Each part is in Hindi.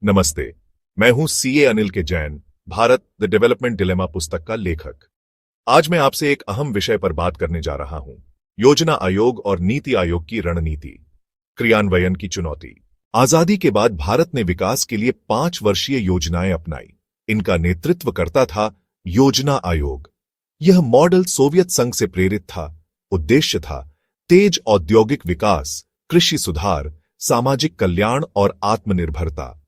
नमस्ते। मैं हूं सीए अनिल के Jain, Bharat the development dilemma पुस्तक का लेखक। आज मैं आपसे एक अहम विषय पर बात करने जा रहा हूं, योजना आयोग और नीति आयोग की रणनीति, क्रियान्वयन की चुनौती। आजादी के बाद भारत ने विकास के लिए 5 वर्षीय योजनाएं अपनाई। इनका नेतृत्व करता था योजना आयोग। यह मॉडल सोवियत संघ से प्रेरित था। उद्देश्य था तेज औद्योगिक विकास, कृषि सुधार, सामाजिक कल्याण और आत्मनिर्भरता।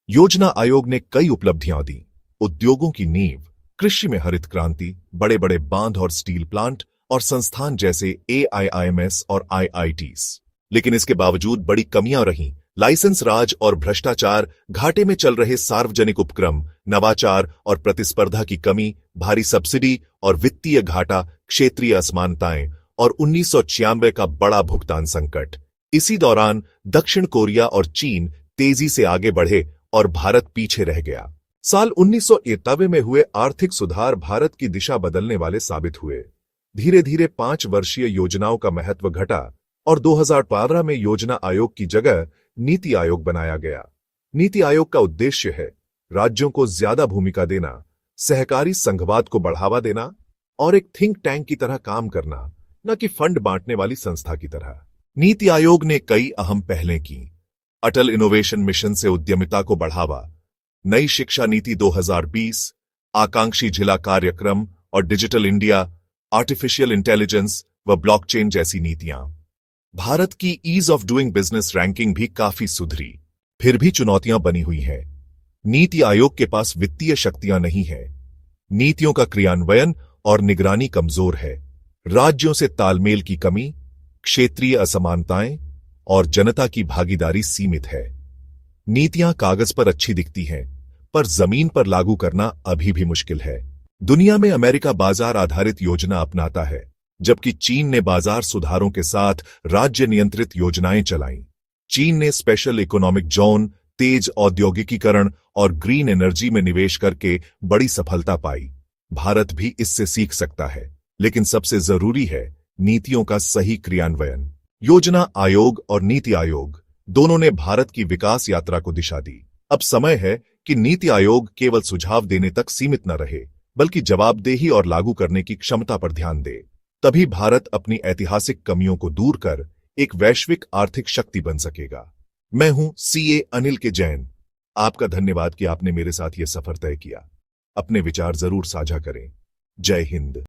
योजना आयोग ने कई उपलब्धियां दी। उद्योगों की नींव, कृषि में हरित क्रांति, बड़े बड़े बांध और स्टील प्लांट और संस्थान जैसे AIIMS और IITs। लेकिन इसके बावजूद बड़ी कमियां रहीं। लाइसेंस राज और भ्रष्टाचार, घाटे में चल रहे सार्वजनिक उपक्रम, नवाचार और प्रतिस्पर्धा की कमी, भारी सब्सिडी और वित्तीय घाटा, क्षेत्रीय असमानताएं और 1996 का बड़ा भुगतान संकट। इसी दौरान दक्षिण कोरिया और चीन तेजी से आगे बढ़े और भारत पीछे रह गया। साल 1991 में हुए आर्थिक सुधार भारत की दिशा बदलने वाले साबित हुए। धीरे धीरे 5 वर्षीय योजनाओं का महत्व घटा और 2015 में योजना आयोग की जगह नीति आयोग बनाया गया। नीति आयोग का उद्देश्य है राज्यों को ज्यादा भूमिका देना, सहकारी संघवाद को बढ़ावा देना और एक थिंक टैंक की तरह काम करना, न कि फंड बांटने वाली संस्था की तरह। नीति आयोग ने कई अहम पहलें की। अटल इनोवेशन मिशन से उद्यमिता को बढ़ावा, नई शिक्षा नीति 2020, आकांक्षी जिला कार्यक्रम और डिजिटल इंडिया, आर्टिफिशियल इंटेलिजेंस व ब्लॉकचेन जैसी नीतियां। भारत की ease of doing business ranking भी काफी सुधरी। फिर भी चुनौतियां बनी हुई हैं। नीति आयोग के पास वित्तीय शक्तियां नहीं है। नीतियों का क्रियान्वयन और निगरानी कमजोर है। राज्यों से तालमेल की कमी, क्षेत्रीय असमानताएं और जनता की भागीदारी सीमित है। नीतियां कागज पर अच्छी दिखती हैं, पर जमीन पर लागू करना अभी भी मुश्किल है। दुनिया में अमेरिका बाजार आधारित योजना अपनाता है, जबकि चीन ने बाजार सुधारों के साथ राज्य नियंत्रित योजनाएं चलाईं। चीन ने स्पेशल इकोनॉमिक जोन, तेज औद्योगिकीकरण और ग्रीन एनर्जी में निवेश करके बड़ी सफलता पाई। भारत भी इससे सीख सकता है, लेकिन सबसे जरूरी है नीतियों का सही क्रियान्वयन। योजना आयोग और नीति आयोग दोनों ने भारत की विकास यात्रा को दिशा दी। अब समय है कि नीति आयोग केवल सुझाव देने तक सीमित न रहे, बल्कि जवाबदेही और लागू करने की क्षमता पर ध्यान दे। तभी भारत अपनी ऐतिहासिक कमियों को दूर कर एक वैश्विक आर्थिक शक्ति बन सकेगा। मैं हूं सीए अनिल के जैन। आपका धन्यवाद कि आपने मेरे साथ यह सफर तय किया। अपने विचार जरूर साझा करें। जय हिंद।